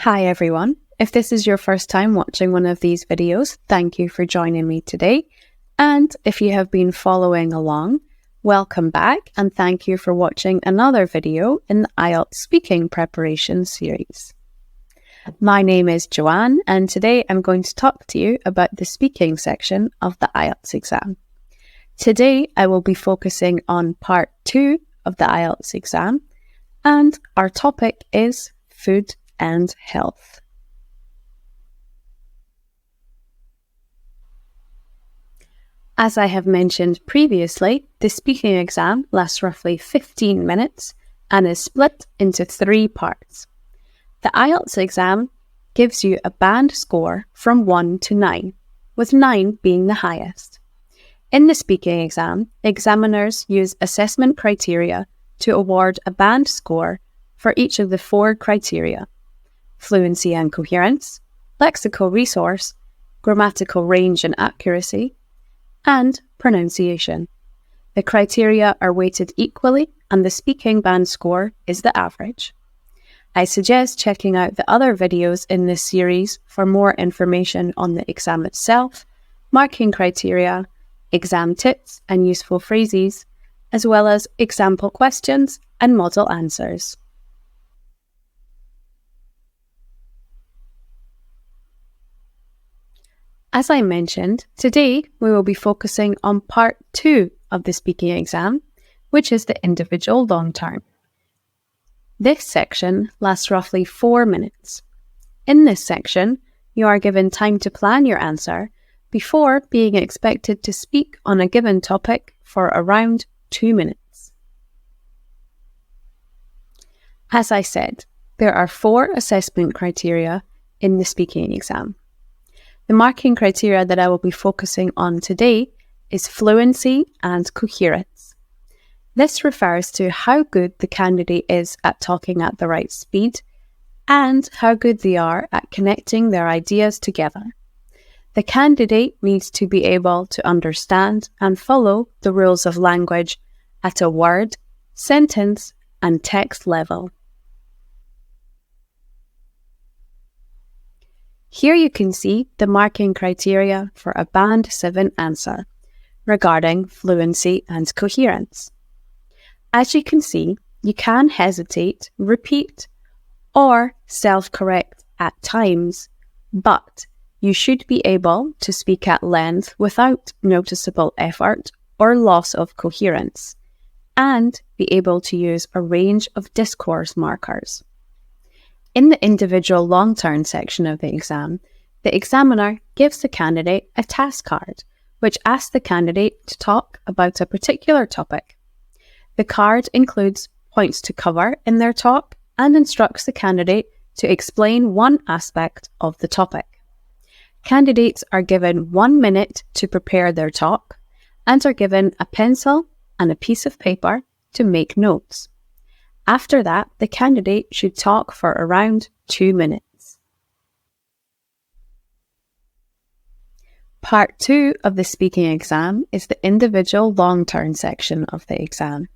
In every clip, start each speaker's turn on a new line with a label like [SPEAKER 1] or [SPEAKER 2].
[SPEAKER 1] Hi everyone. If this is your first time watching one of these videos, thank you for joining me today. And if you have been following along, welcome back and thank you for watching another video in the IELTS Speaking Preparation series. My name is Joanne and today I'm going to talk to you about the speaking section of the IELTS exam. Today I will be focusing on part 2 of the IELTS exam and our topic is food and health. As I have mentioned previously, the speaking exam lasts roughly 15 minutes and is split into 3 parts. The IELTS exam gives you a band score from 1 to 9, with 9 being the highest. In the speaking exam, examiners use assessment criteria to award a band score for each of the 4 criteria: fluency and coherence, lexical resource, grammatical range and accuracy, and pronunciation. The criteria are weighted equally and the speaking band score is the average. I suggest checking out the other videos in this series for more information on the exam itself, marking criteria, exam tips and useful phrases, as well as example questions and model answers. As I mentioned, today we will be focusing on part 2 of the speaking exam, which is the individual long term. This section lasts roughly 4 minutes. In this section, you are given time to plan your answer before being expected to speak on a given topic for around 2 minutes. As I said, there are 4 assessment criteria in the speaking exam. The marking criteria that I will be focusing on today is fluency and coherence. This refers to how good the candidate is at talking at the right speed and how good they are at connecting their ideas together. The candidate needs to be able to understand and follow the rules of language at a word, sentence, and text level. Here you can see the marking criteria for a Band 7 answer regarding fluency and coherence. As you can see, you can hesitate, repeat, or self-correct at times, but you should be able to speak at length without noticeable effort or loss of coherence, and be able to use a range of discourse markers. In the individual long-term section of the exam, the examiner gives the candidate a task card, which asks the candidate to talk about a particular topic. The card includes points to cover in their talk and instructs the candidate to explain one aspect of the topic. Candidates are given 1 minute to prepare their talk and are given a pencil and a piece of paper to make notes. After that, the candidate should talk for around 2 minutes. Part 2 of the speaking exam is the individual long-term section of the exam.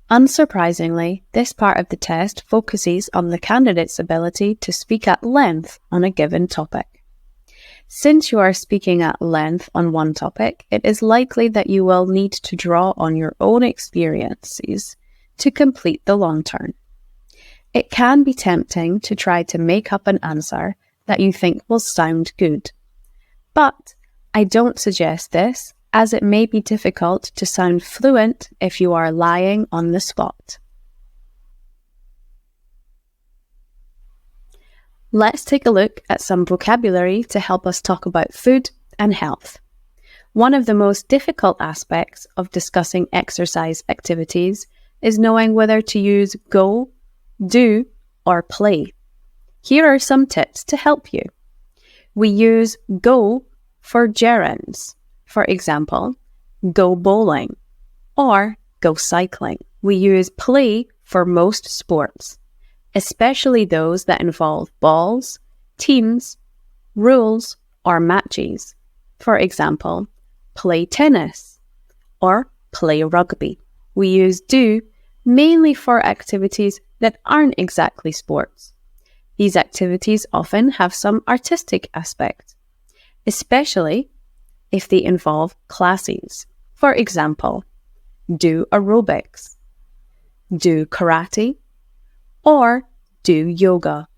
[SPEAKER 1] Unsurprisingly, this part of the test focuses on the candidate's ability to speak at length on a given topic. Since you are speaking at length on one topic, it is likely that you will need to draw on your own experiences to complete the long term. It can be tempting to try to make up an answer that you think will sound good. But I don't suggest this, as it may be difficult to sound fluent if you are lying on the spot. Let's take a look at some vocabulary to help us talk about food and health. One of the most difficult aspects of discussing exercise activities is knowing whether to use go, do, or play. Here are some tips to help you. We use go for gerunds. For example, go bowling or go cycling. We use play for most sports, especially those that involve balls, teams, rules, or matches. For example, play tennis or play rugby. We use do mainly for activities that aren't exactly sports. These activities often have some artistic aspect, especially if they involve classes. For example, do aerobics, do karate, or do yoga.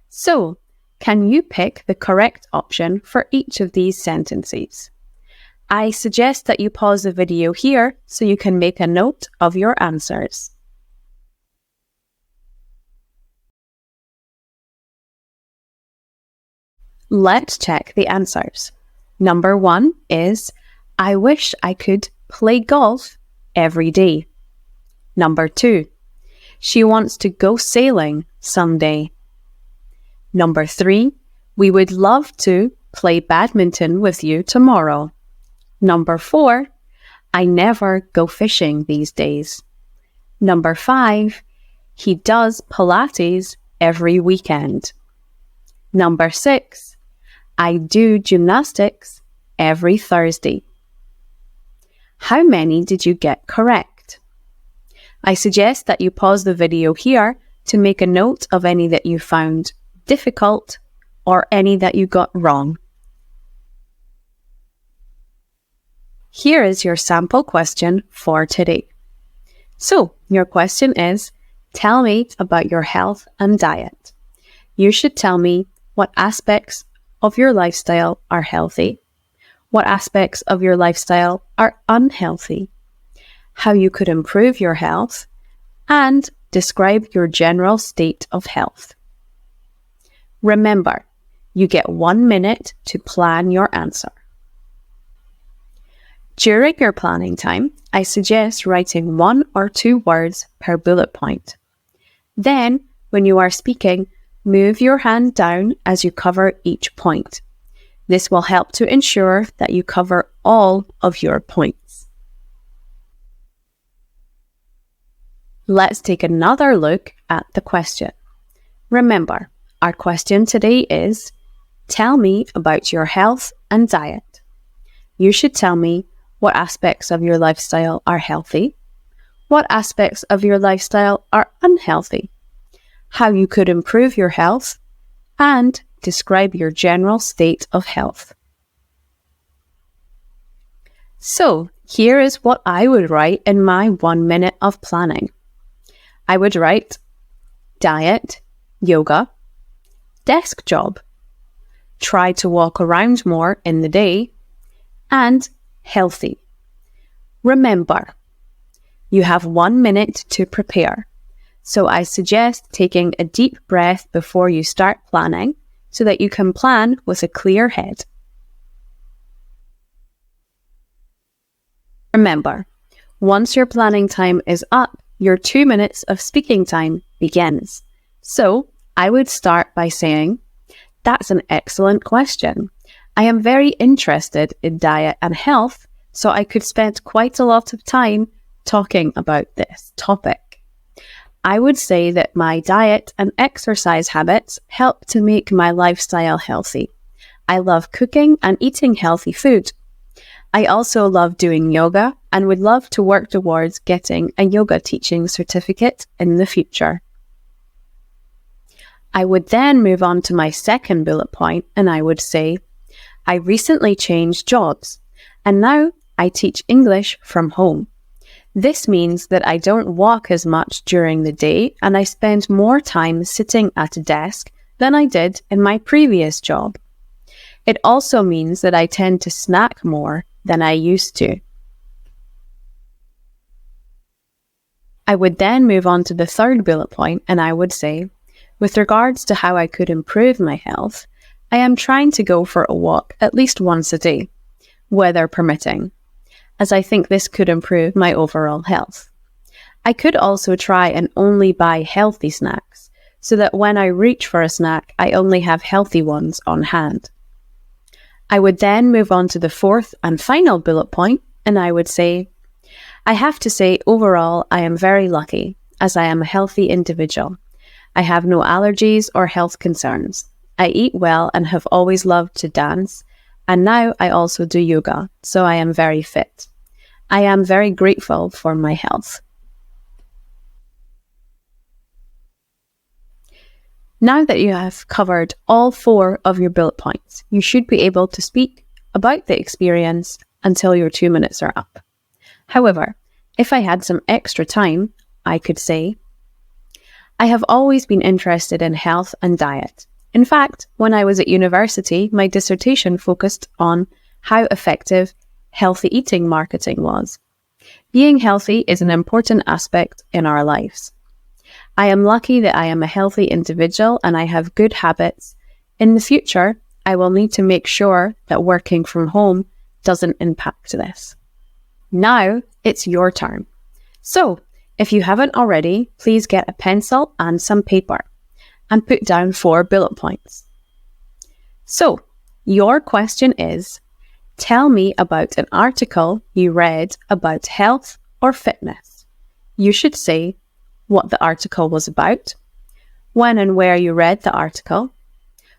[SPEAKER 1] So, can you pick the correct option for each of these sentences? I suggest that you pause the video here so you can make a note of your answers. Let's check the answers. Number 1 is, I wish I could play golf every day. Number 2, she wants to go sailing someday. Number 3, we would love to play badminton with you tomorrow. Number 4, I never go fishing these days. Number 5, he does Pilates every weekend. Number 6, I do gymnastics every Thursday. How many did you get correct? I suggest that you pause the video here to make a note of any that you found difficult or any that you got wrong. Here is your sample question for today. So, your question is, tell me about your health and diet. You should tell me what aspects of your lifestyle are healthy, what aspects of your lifestyle are unhealthy, how you could improve your health, and describe your general state of health. Remember, you get 1 minute to plan your answer. During your planning time, I suggest writing 1 or 2 words per bullet point. Then, when you are speaking, move your hand down as you cover each point. This will help to ensure that you cover all of your points. Let's take another look at the question. Remember, our question today is, tell me about your health and diet. You should tell me what aspects of your lifestyle are healthy, what aspects of your lifestyle are unhealthy, how you could improve your health, and describe your general state of health. So, here is what I would write in my 1 minute of planning. I would write diet, yoga, desk job, try to walk around more in the day, and healthy. Remember, you have 1 minute to prepare. So I suggest taking a deep breath before you start planning so that you can plan with a clear head. Remember, once your planning time is up, your 2 minutes of speaking time begins. So I would start by saying, that's an excellent question. I am very interested in diet and health, so I could spend quite a lot of time talking about this topic. I would say that my diet and exercise habits help to make my lifestyle healthy. I love cooking and eating healthy food. I also love doing yoga and would love to work towards getting a yoga teaching certificate in the future. I would then move on to my second bullet point and I would say, I recently changed jobs and now I teach English from home. This means that I don't walk as much during the day and I spend more time sitting at a desk than I did in my previous job. It also means that I tend to snack more than I used to. I would then move on to the third bullet point and I would say, with regards to how I could improve my health, I am trying to go for a walk at least once a day, weather permitting, as I think this could improve my overall health. I could also try and only buy healthy snacks, so that when I reach for a snack, I only have healthy ones on hand. I would then move on to the fourth and final bullet point, and I would say, I have to say overall I am very lucky, as I am a healthy individual. I have no allergies or health concerns. I eat well and have always loved to dance, and now I also do yoga, so I am very fit. I am very grateful for my health. Now that you have covered all 4 of your bullet points, you should be able to speak about the experience until your 2 minutes are up. However, if I had some extra time, I could say, I have always been interested in health and diet. In fact, when I was at university, my dissertation focused on how effective healthy eating marketing was. Being healthy is an important aspect in our lives. I am lucky that I am a healthy individual and I have good habits. In the future, I will need to make sure that working from home doesn't impact this. Now it's your turn. So, if you haven't already, please get a pencil and some paper and put down 4 bullet points. So, your question is, tell me about an article you read about health or fitness. You should say what the article was about, when and where you read the article,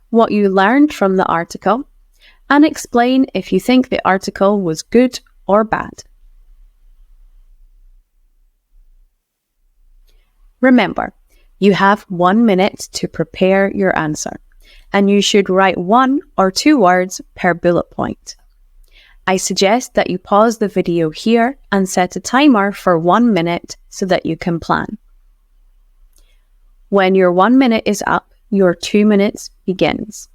[SPEAKER 1] what you learned from the article, and explain if you think the article was good or bad. Remember, you have 1 minute to prepare your answer, and you should write 1 or 2 words per bullet point. I suggest that you pause the video here and set a timer for 1 minute so that you can plan. When your 1 minute is up, your 2 minutes begins.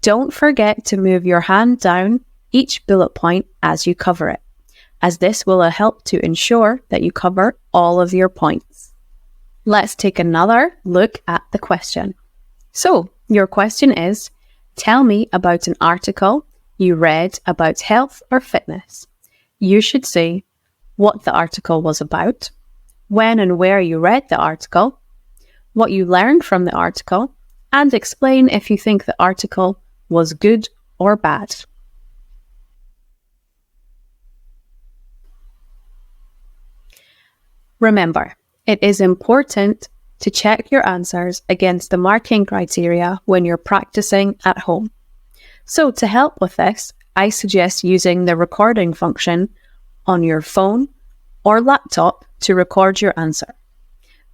[SPEAKER 1] Don't forget to move your hand down each bullet point as you cover it, as this will help to ensure that you cover all of your points. Let's take another look at the question. So, your question is, tell me about an article you read about health or fitness. You should say what the article was about, when and where you read the article, what you learned from the article, and explain if you think the article was good or bad. Remember, it is important to check your answers against the marking criteria when you're practicing at home. So to help with this, I suggest using the recording function on your phone or laptop to record your answer.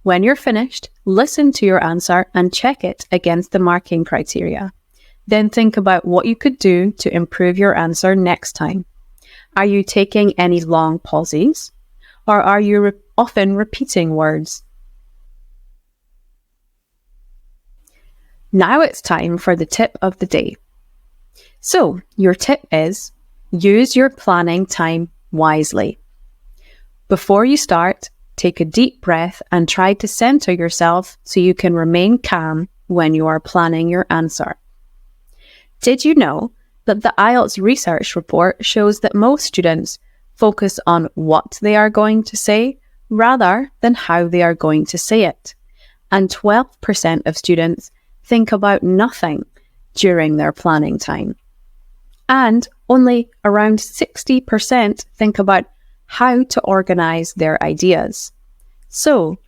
[SPEAKER 1] When you're finished, listen to your answer and check it against the marking criteria. Then think about what you could do to improve your answer next time. Are you taking any long pauses? Or are you often repeating words? Now it's time for the tip of the day. So, your tip is, use your planning time wisely. Before you start, take a deep breath and try to center yourself so you can remain calm when you are planning your answer. Did you know that the IELTS research report shows that most students focus on what they are going to say rather than how they are going to say it? And 12% of students think about nothing during their planning time. And only around 60% think about how to organize their ideas. So,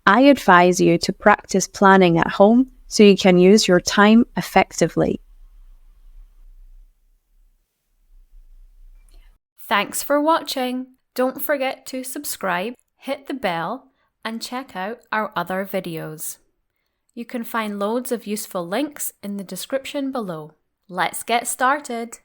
[SPEAKER 1] I advise you to practice planning at home so you can use your time effectively.
[SPEAKER 2] Thanks for watching. Don't forget to subscribe, hit the bell, and check out our other videos. You can find loads of useful links in the description below. Let's get started.